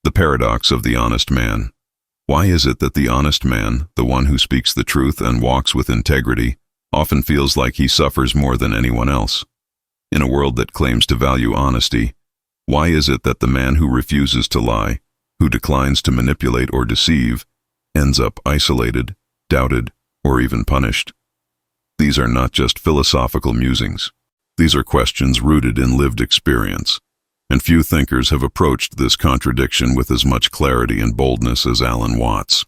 The paradox of the honest man. Why is it that the honest man, the one who speaks the truth and walks with integrity, often feels like he suffers more than anyone else? In a world that claims to value honesty, why is it that the man who refuses to lie, who declines to manipulate or deceive, ends up isolated, doubted, or even punished? These are not just philosophical musings. These are questions rooted in lived experience, and few thinkers have approached this contradiction with as much clarity and boldness as Alan Watts.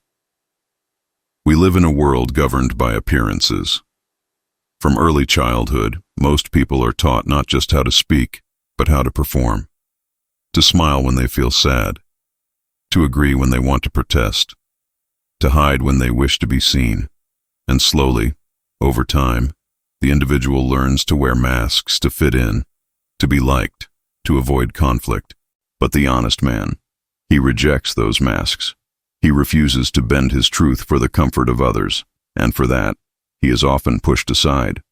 We live in a world governed by appearances. From early childhood, most people are taught not just how to speak, but how to perform. To smile when they feel sad, to agree when they want to protest, to hide when they wish to be seen, and slowly, over time, the individual learns to wear masks to fit in, to be liked, to avoid conflict. But the honest man, he rejects those masks. He refuses to bend his truth for the comfort of others, and for that, he is often pushed aside.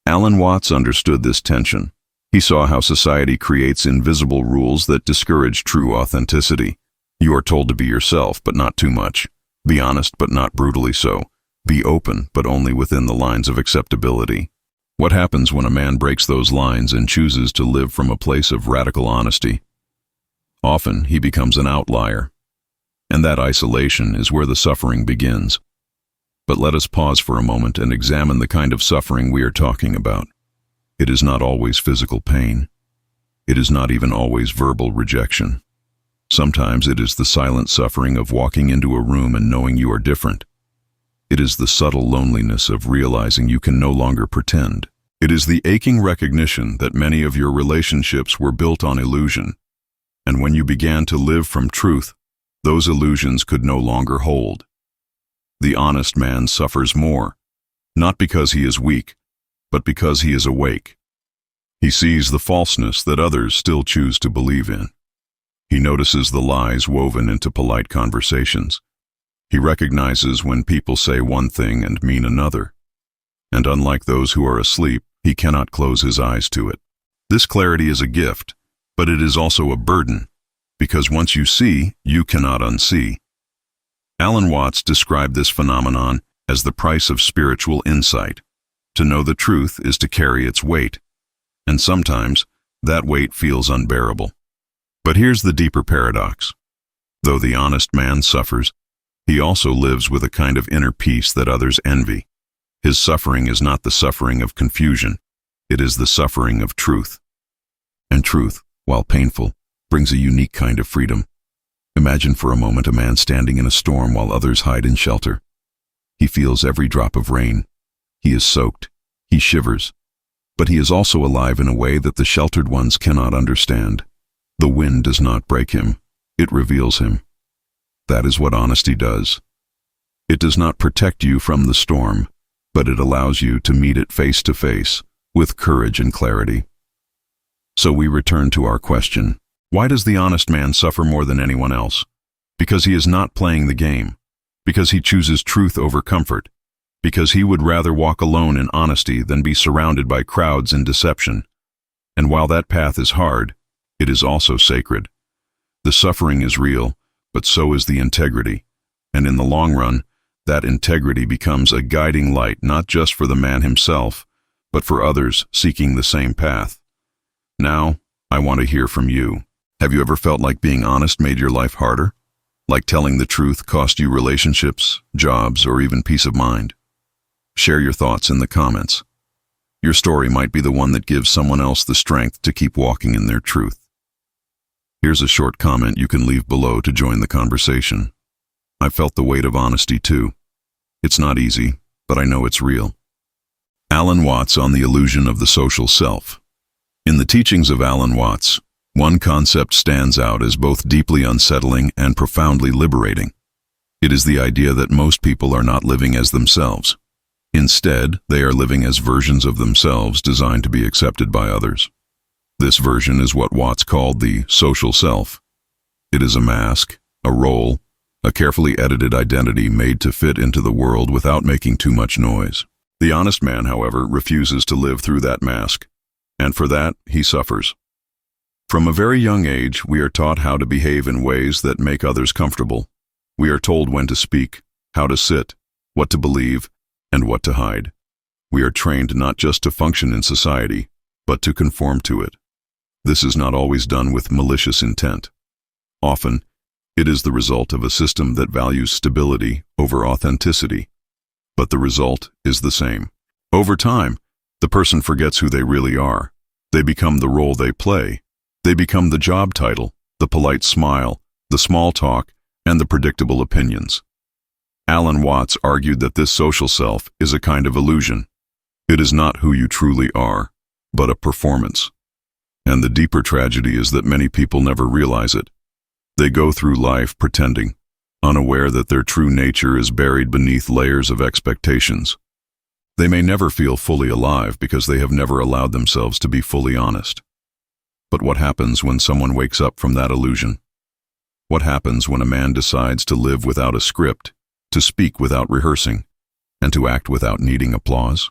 Alan Watts understood this tension. He saw how society creates invisible rules that discourage true authenticity. You are told to be yourself, but not too much. Be honest, but not brutally so. Be open, but only within the lines of acceptability. What happens when a man breaks those lines and chooses to live from a place of radical honesty? Often, he becomes an outlier. And that isolation is where the suffering begins. But let us pause for a moment and examine the kind of suffering we are talking about. It is not always physical pain. It is not even always verbal rejection. Sometimes it is the silent suffering of walking into a room and knowing you are different. It is the subtle loneliness of realizing you can no longer pretend. It is the aching recognition that many of your relationships were built on illusion, and when you began to live from truth, those illusions could no longer hold. The honest man suffers more, not because he is weak, but because he is awake. He sees the falseness that others still choose to believe in. He notices the lies woven into polite conversations. He recognizes when people say one thing and mean another. And unlike those who are asleep, he cannot close his eyes to it. This clarity is a gift, but it is also a burden, because once you see, you cannot unsee. Alan Watts described this phenomenon as the price of spiritual insight. To know the truth is to carry its weight, and sometimes that weight feels unbearable. But here's the deeper paradox. Though the honest man suffers, he also lives with a kind of inner peace that others envy. His suffering is not the suffering of confusion, it is the suffering of truth. And truth, while painful, brings a unique kind of freedom. Imagine for a moment a man standing in a storm while others hide in shelter. He feels every drop of rain. He is soaked. He shivers. But he is also alive in a way that the sheltered ones cannot understand. The wind does not break him. It reveals him. That is what honesty does. It does not protect you from the storm, but it allows you to meet it face to face, with courage and clarity. So we return to our question. Why does the honest man suffer more than anyone else? Because he is not playing the game. Because he chooses truth over comfort. Because he would rather walk alone in honesty than be surrounded by crowds in deception. And while that path is hard, it is also sacred. The suffering is real, but so is the integrity. And in the long run, that integrity becomes a guiding light not just for the man himself, but for others seeking the same path. Now, I want to hear from you. Have you ever felt like being honest made your life harder? Like telling the truth cost you relationships, jobs, or even peace of mind? Share your thoughts in the comments. Your story might be the one that gives someone else the strength to keep walking in their truth. Here's a short comment you can leave below to join the conversation. I felt the weight of honesty too. It's not easy, but I know it's real. Alan Watts on the illusion of the social self. In the teachings of Alan Watts, one concept stands out as both deeply unsettling and profoundly liberating. It is the idea that most people are not living as themselves. Instead, they are living as versions of themselves designed to be accepted by others. This version is what Watts called the social self. It is a mask, a role, a carefully edited identity made to fit into the world without making too much noise. The honest man, however, refuses to live through that mask, and for that, he suffers. From a very young age, we are taught how to behave in ways that make others comfortable. We are told when to speak, how to sit, what to believe, and what to hide. We are trained not just to function in society, but to conform to it. This is not always done with malicious intent. Often, it is the result of a system that values stability over authenticity. But the result is the same. Over time, the person forgets who they really are. They become the role they play. They become the job title, the polite smile, the small talk, and the predictable opinions. Alan Watts argued that this social self is a kind of illusion. It is not who you truly are, but a performance. And the deeper tragedy is that many people never realize it. They go through life pretending, unaware that their true nature is buried beneath layers of expectations. They may never feel fully alive because they have never allowed themselves to be fully honest. But what happens when someone wakes up from that illusion? What happens when a man decides to live without a script, to speak without rehearsing, and to act without needing applause?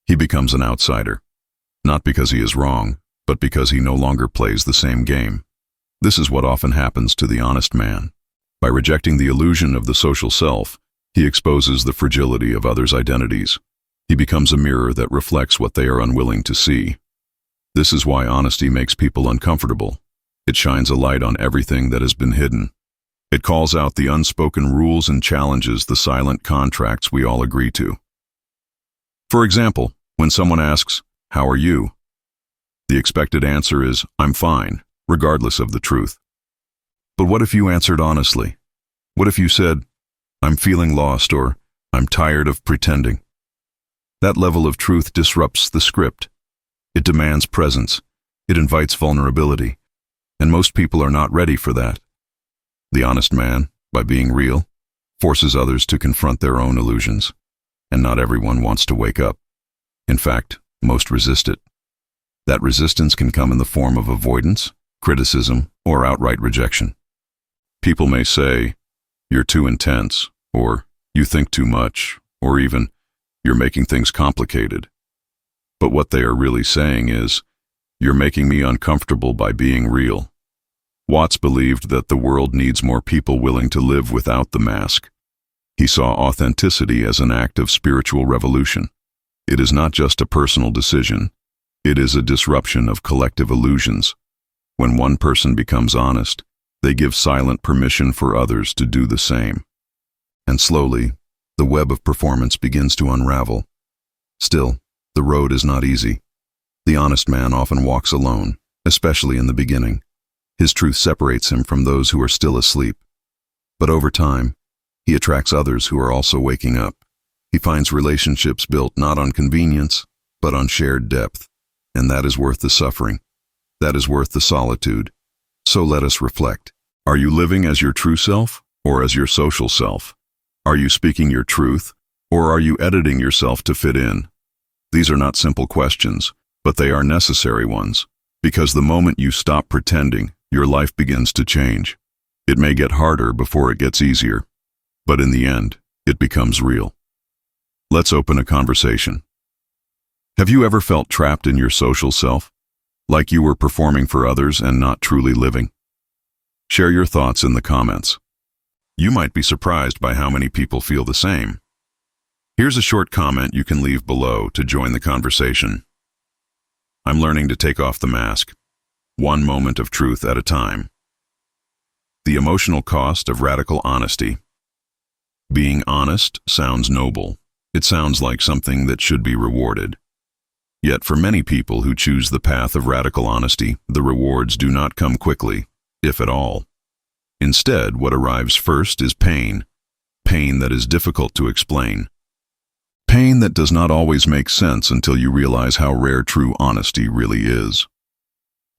He becomes an outsider, not because he is wrong, but because he no longer plays the same game. This is what often happens to the honest man. By rejecting the illusion of the social self, he exposes the fragility of others' identities. He becomes a mirror that reflects what they are unwilling to see. This is why honesty makes people uncomfortable. It shines a light on everything that has been hidden. It calls out the unspoken rules and challenges the silent contracts we all agree to. For example, when someone asks, "How are you?" the expected answer is, "I'm fine," regardless of the truth. But what if you answered honestly? What if you said, "I'm feeling lost," or "I'm tired of pretending"? That level of truth disrupts the script. It demands presence. It invites vulnerability. And most people are not ready for that. The honest man, by being real, forces others to confront their own illusions. And not everyone wants to wake up. In fact, most resist it. That resistance can come in the form of avoidance, criticism, or outright rejection. People may say, "You're too intense," or "You think too much," or even, "You're making things complicated." But what they are really saying is, "You're making me uncomfortable by being real." Watts believed that the world needs more people willing to live without the mask. He saw authenticity as an act of spiritual revolution. It is not just a personal decision. It is a disruption of collective illusions. When one person becomes honest, they give silent permission for others to do the same. And slowly, the web of performance begins to unravel. Still, the road is not easy. The honest man often walks alone, especially in the beginning. His truth separates him from those who are still asleep. But over time, he attracts others who are also waking up. He finds relationships built not on convenience, but on shared depth. And that is worth the suffering. That is worth the solitude. So let us reflect. Are you living as your true self, or as your social self? Are you speaking your truth, or are you editing yourself to fit in? These are not simple questions, but they are necessary ones. Because the moment you stop pretending, your life begins to change. It may get harder before it gets easier, but in the end, it becomes real. Let's open a conversation. Have you ever felt trapped in your social self, like you were performing for others and not truly living? Share your thoughts in the comments. You might be surprised by how many people feel the same. Here's a short comment you can leave below to join the conversation. I'm learning to take off the mask, one moment of truth at a time. The emotional cost of radical honesty. Being honest sounds noble. It sounds like something that should be rewarded. Yet for many people who choose the path of radical honesty, the rewards do not come quickly, if at all. Instead, what arrives first is pain. Pain that is difficult to explain. Pain that does not always make sense until you realize how rare true honesty really is.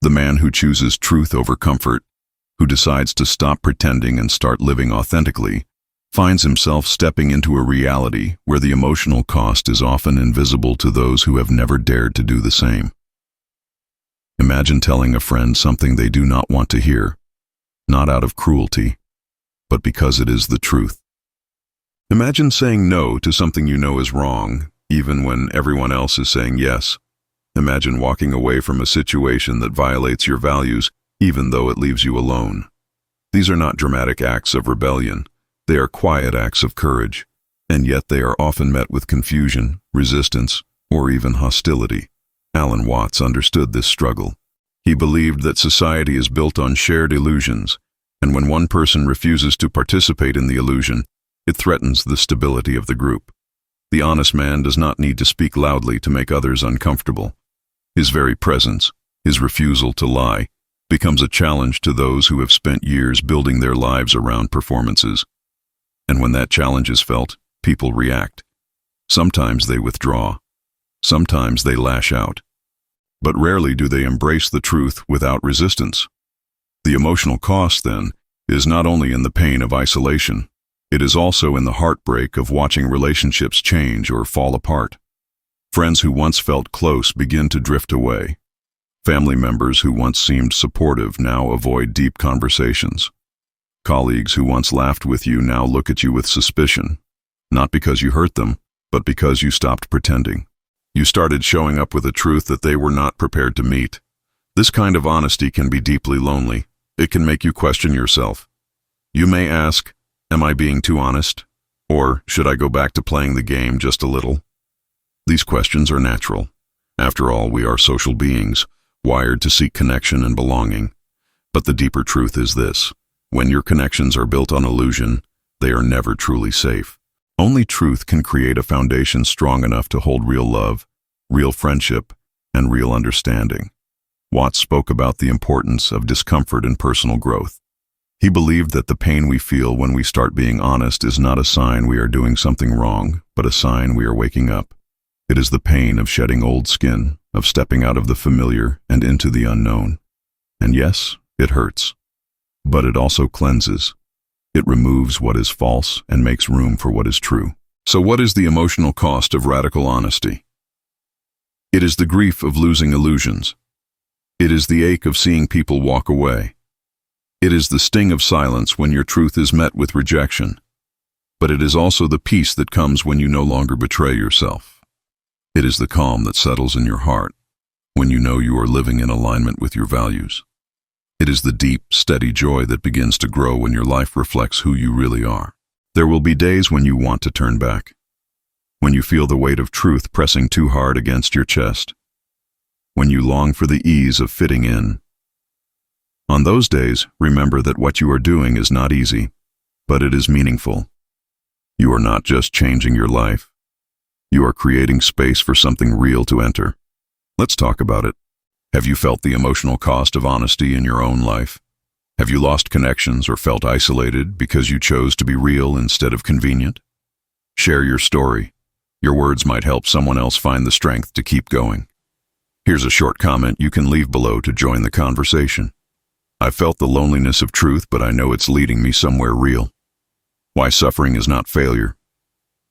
The man who chooses truth over comfort, who decides to stop pretending and start living authentically, finds himself stepping into a reality where the emotional cost is often invisible to those who have never dared to do the same. Imagine telling a friend something they do not want to hear, not out of cruelty, but because it is the truth. Imagine saying no to something you know is wrong, even when everyone else is saying yes. Imagine walking away from a situation that violates your values even though it leaves you alone. These are not dramatic acts of rebellion. They are quiet acts of courage, and yet they are often met with confusion, resistance, or even hostility. Alan Watts understood this struggle. He believed that society is built on shared illusions, and when one person refuses to participate in the illusion, it threatens the stability of the group. The honest man does not need to speak loudly to make others uncomfortable. His very presence, his refusal to lie, becomes a challenge to those who have spent years building their lives around performances. And when that challenge is felt, people react. Sometimes they withdraw. Sometimes they lash out. But rarely do they embrace the truth without resistance. The emotional cost, then, is not only in the pain of isolation, it is also in the heartbreak of watching relationships change or fall apart. Friends who once felt close begin to drift away. Family members who once seemed supportive now avoid deep conversations. Colleagues who once laughed with you now look at you with suspicion, not because you hurt them, but because you stopped pretending. You started showing up with a truth that they were not prepared to meet. This kind of honesty can be deeply lonely. It can make you question yourself. You may ask, am I being too honest? Or should I go back to playing the game just a little? These questions are natural. After all, we are social beings, wired to seek connection and belonging. But the deeper truth is this: when your connections are built on illusion, they are never truly safe. Only truth can create a foundation strong enough to hold real love, real friendship, and real understanding. Watts spoke about the importance of discomfort in personal growth. He believed that the pain we feel when we start being honest is not a sign we are doing something wrong, but a sign we are waking up. It is the pain of shedding old skin, of stepping out of the familiar and into the unknown. And yes, it hurts. But it also cleanses. It removes what is false and makes room for what is true. So what is the emotional cost of radical honesty? It is the grief of losing illusions. It is the ache of seeing people walk away. It is the sting of silence when your truth is met with rejection. But it is also the peace that comes when you no longer betray yourself. It is the calm that settles in your heart when you know you are living in alignment with your values. It is the deep, steady joy that begins to grow when your life reflects who you really are. There will be days when you want to turn back, when you feel the weight of truth pressing too hard against your chest, when you long for the ease of fitting in. On those days, remember that what you are doing is not easy, but it is meaningful. You are not just changing your life. You are creating space for something real to enter. Let's talk about it. Have you felt the emotional cost of honesty in your own life? Have you lost connections or felt isolated because you chose to be real instead of convenient? Share your story. Your words might help someone else find the strength to keep going. Here's a short comment you can leave below to join the conversation. I felt the loneliness of truth, but I know it's leading me somewhere real. Why suffering is not failure,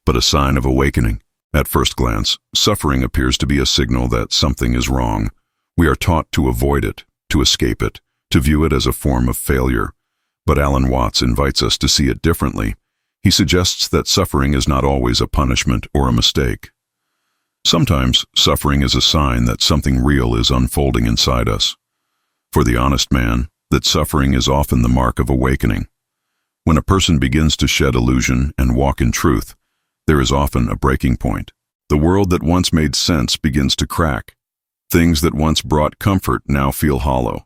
but a sign of awakening. At first glance, suffering appears to be a signal that something is wrong. We are taught to avoid it, to escape it, to view it as a form of failure. But Alan Watts invites us to see it differently. He suggests that suffering is not always a punishment or a mistake. Sometimes, suffering is a sign that something real is unfolding inside us. For the honest man, that suffering is often the mark of awakening. When a person begins to shed illusion and walk in truth, there is often a breaking point. The world that once made sense begins to crack. Things that once brought comfort now feel hollow.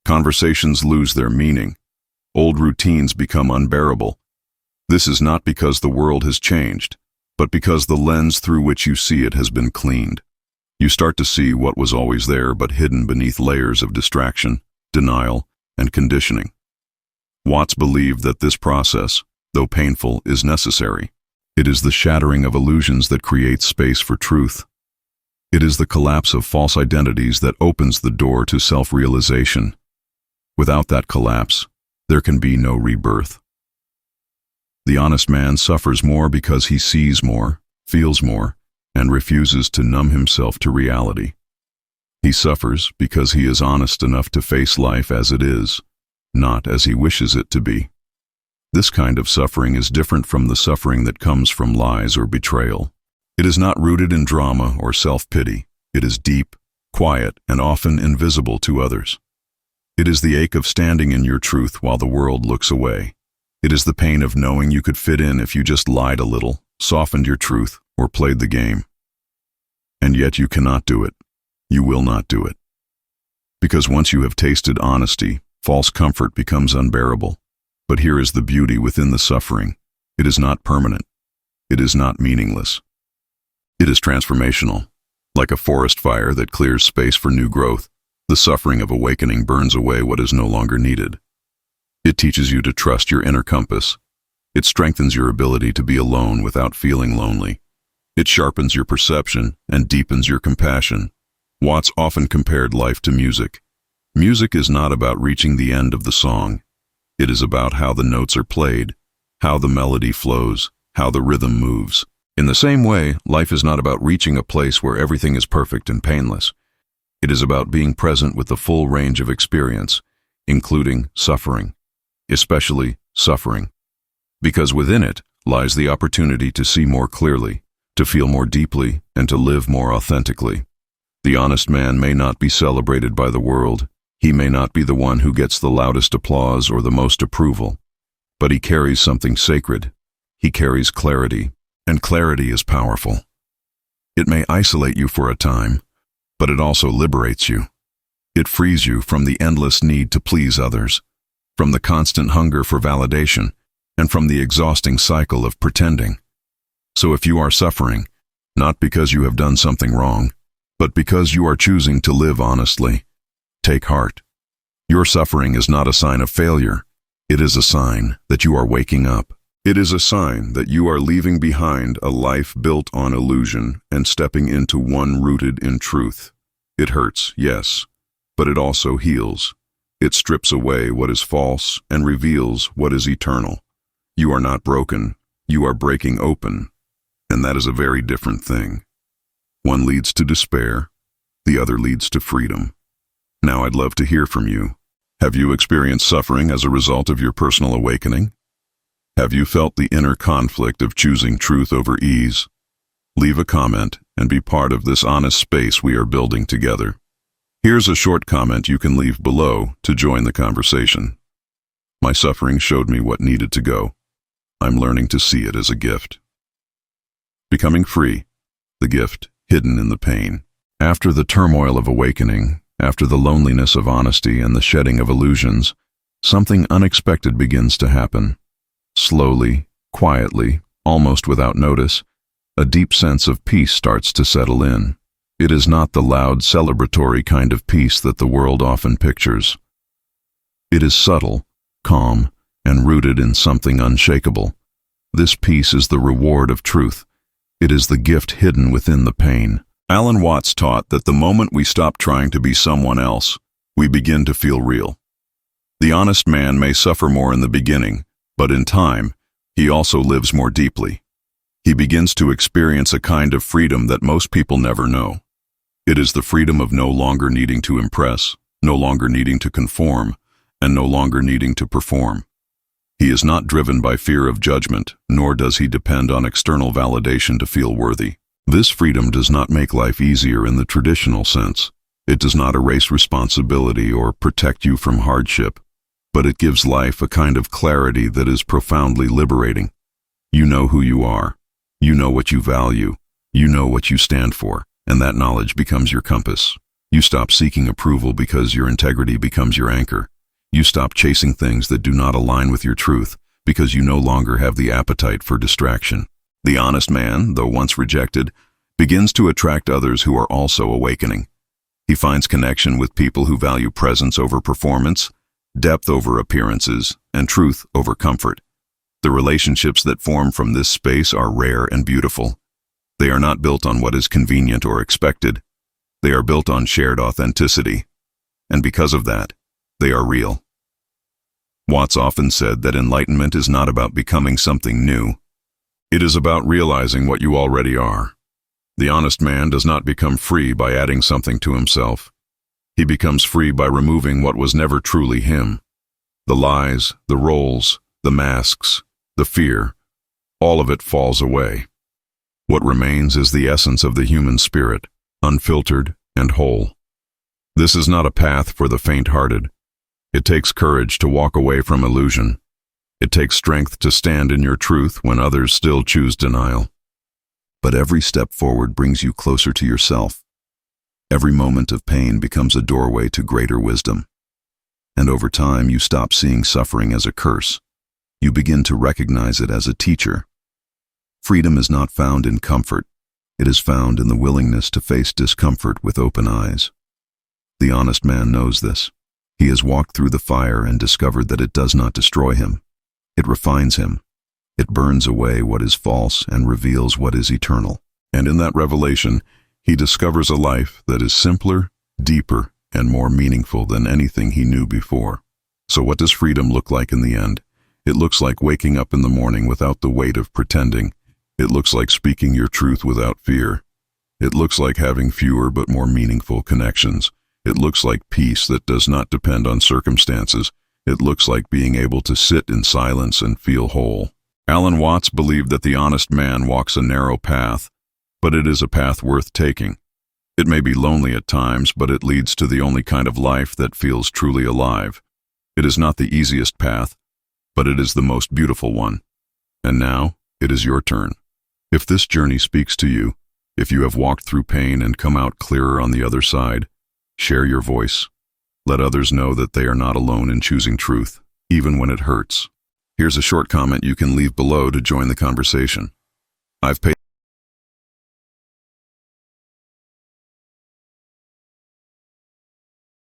Conversations lose their meaning. Old routines become unbearable. This is not because the world has changed, but because the lens through which you see it has been cleaned. You start to see what was always there but hidden beneath layers of distraction, denial, and conditioning. Watts believed that this process, though painful, is necessary. It is the shattering of illusions that creates space for truth. It is the collapse of false identities that opens the door to self-realization. Without that collapse, there can be no rebirth. The honest man suffers more because he sees more, feels more, and refuses to numb himself to reality. He suffers because he is honest enough to face life as it is, not as he wishes it to be. This kind of suffering is different from the suffering that comes from lies or betrayal. It is not rooted in drama or self-pity. It is deep, quiet, and often invisible to others. It is the ache of standing in your truth while the world looks away. It is the pain of knowing you could fit in if you just lied a little, softened your truth, or played the game. And yet you cannot do it. You will not do it. Because once you have tasted honesty, false comfort becomes unbearable. But here is the beauty within the suffering. It is not permanent. It is not meaningless. It is transformational. Like a forest fire that clears space for new growth, the suffering of awakening burns away what is no longer needed. It teaches you to trust your inner compass. It strengthens your ability to be alone without feeling lonely. It sharpens your perception and deepens your compassion. Watts often compared life to music. Music is not about reaching the end of the song. It is about how the notes are played, how the melody flows, how the rhythm moves. In the same way, life is not about reaching a place where everything is perfect and painless. It is about being present with the full range of experience, including suffering, especially suffering, because within it lies the opportunity to see more clearly, to feel more deeply, and to live more authentically. The honest man may not be celebrated by the world. He may not be the one who gets the loudest applause or the most approval, but he carries something sacred. He carries clarity, and clarity is powerful. It may isolate you for a time, but it also liberates you. It frees you from the endless need to please others, from the constant hunger for validation, and from the exhausting cycle of pretending. So if you are suffering, not because you have done something wrong, but because you are choosing to live honestly, take heart. Your suffering is not a sign of failure. It is a sign that you are waking up. It is a sign that you are leaving behind a life built on illusion and stepping into one rooted in truth. It hurts, yes, but it also heals. It strips away what is false and reveals what is eternal. You are not broken. You are breaking open, and that is a very different thing. One leads to despair, the other leads to freedom. Now I'd love to hear from you. Have you experienced suffering as a result of your personal awakening? Have you felt the inner conflict of choosing truth over ease? Leave a comment and be part of this honest space we are building together. Here's a short comment you can leave below to join the conversation. My suffering showed me what needed to go. I'm learning to see it as a gift. Becoming free, the gift hidden in the pain. After the turmoil of awakening, after the loneliness of honesty and the shedding of illusions, something unexpected begins to happen. Slowly, quietly, almost without notice, a deep sense of peace starts to settle in. It is not the loud, celebratory kind of peace that the world often pictures. It is subtle, calm, and rooted in something unshakable. This peace is the reward of truth. It is the gift hidden within the pain. Alan Watts taught that the moment we stop trying to be someone else, we begin to feel real. The honest man may suffer more in the beginning, but in time, he also lives more deeply. He begins to experience a kind of freedom that most people never know. It is the freedom of no longer needing to impress, no longer needing to conform, and no longer needing to perform. He is not driven by fear of judgment, nor does he depend on external validation to feel worthy. This freedom does not make life easier in the traditional sense. It does not erase responsibility or protect you from hardship, but it gives life a kind of clarity that is profoundly liberating. You know who you are. You know what you value. You know what you stand for, and that knowledge becomes your compass. You stop seeking approval because your integrity becomes your anchor. You stop chasing things that do not align with your truth because you no longer have the appetite for distraction. The honest man, though once rejected, begins to attract others who are also awakening. He finds connection with people who value presence over performance, depth over appearances, and truth over comfort. The relationships that form from this space are rare and beautiful. They are not built on what is convenient or expected. They are built on shared authenticity. And because of that, they are real. Watts often said that enlightenment is not about becoming something new. It is about realizing what you already are. The honest man does not become free by adding something to himself. He becomes free by removing what was never truly him. The lies, the roles, the masks, the fear, all of it falls away. What remains is the essence of the human spirit, unfiltered and whole. This is not a path for the faint-hearted. It takes courage to walk away from illusion. It takes strength to stand in your truth when others still choose denial. But every step forward brings you closer to yourself. Every moment of pain becomes a doorway to greater wisdom. And over time, you stop seeing suffering as a curse. You begin to recognize it as a teacher. Freedom is not found in comfort. It is found in the willingness to face discomfort with open eyes. The honest man knows this. He has walked through the fire and discovered that it does not destroy him. It refines him. It burns away what is false and reveals what is eternal. And in that revelation, he discovers a life that is simpler, deeper, and more meaningful than anything he knew before. So what does freedom look like in the end? It looks like waking up in the morning without the weight of pretending. It looks like speaking your truth without fear. It looks like having fewer but more meaningful connections. It looks like peace that does not depend on circumstances. It looks like being able to sit in silence and feel whole. Alan Watts believed that the honest man walks a narrow path, but it is a path worth taking. It may be lonely at times, but it leads to the only kind of life that feels truly alive. It is not the easiest path, but it is the most beautiful one. And now, it is your turn. If this journey speaks to you, if you have walked through pain and come out clearer on the other side, share your voice. Let others know that they are not alone in choosing truth, even when it hurts. Here's a short comment you can leave below to join the conversation. I've paid